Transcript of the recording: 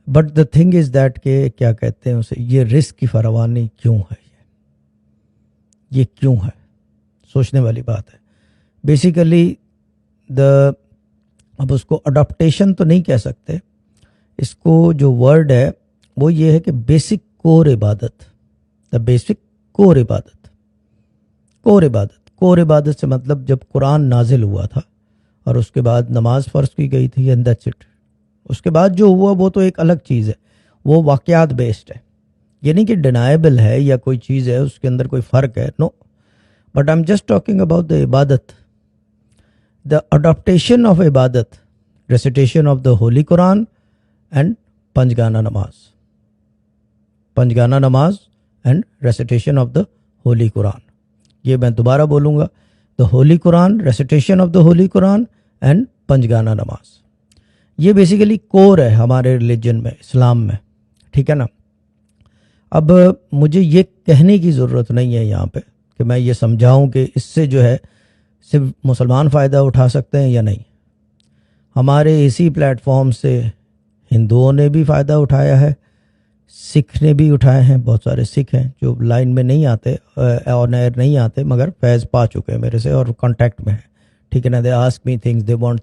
But the thing is that کہ کیا کہتے ہیں اسے، یہ رزق کی فراوانی کیوں ہے، یہ کیوں ہے، سوچنے والی بات ہے. بیسیکلی اب اس کو اڈاپٹیشن تو نہیں کہہ سکتے، اس کو جو ورڈ ہے وہ یہ ہے کہ بیسک کور عبادت. دا بیسک کور عبادت، کور عبادت سے مطلب جب قرآن نازل ہوا تھا اور اس کے بعد نماز فرض کی گئی تھی، اینڈ دیٹس اٹ. اس کے بعد جو ہوا وہ تو ایک الگ چیز ہے، وہ واقعات بیسڈ ہے. یہ نہیں کہ ڈینائبل ہے یا کوئی چیز ہے اس کے اندر کوئی فرق ہے، no. But I am just talking about the عبادت، دا اڈاپٹیشن آف عبادت، recitation of the holy Quran and panjgana namaz and recitation of the holy Quran. یہ میں دوبارہ بولوں گا، the holy Quran, recitation of the holy Quran and panjgana namaz. یہ basically کور ہے ہمارے ریلیجن میں، اسلام میں، ٹھیک ہے نا. اب مجھے یہ کہنے کی ضرورت نہیں ہے یہاں پہ کہ میں یہ سمجھاؤں کہ اس سے جو ہے صرف مسلمان فائدہ اٹھا سکتے ہیں یا نہیں. ہمارے اسی پلیٹ فارم سے ہندوؤں نے بھی فائدہ اٹھایا ہے، سکھ نے بھی اٹھائے ہیں. بہت سارے سکھ ہیں جو لائن میں نہیں آتے، آن ایئر نہیں آتے، مگر فیض پا چکے ہیں میرے سے اور کانٹیکٹ میں ہیں، ٹھیک ہے نا. They ask me things, they want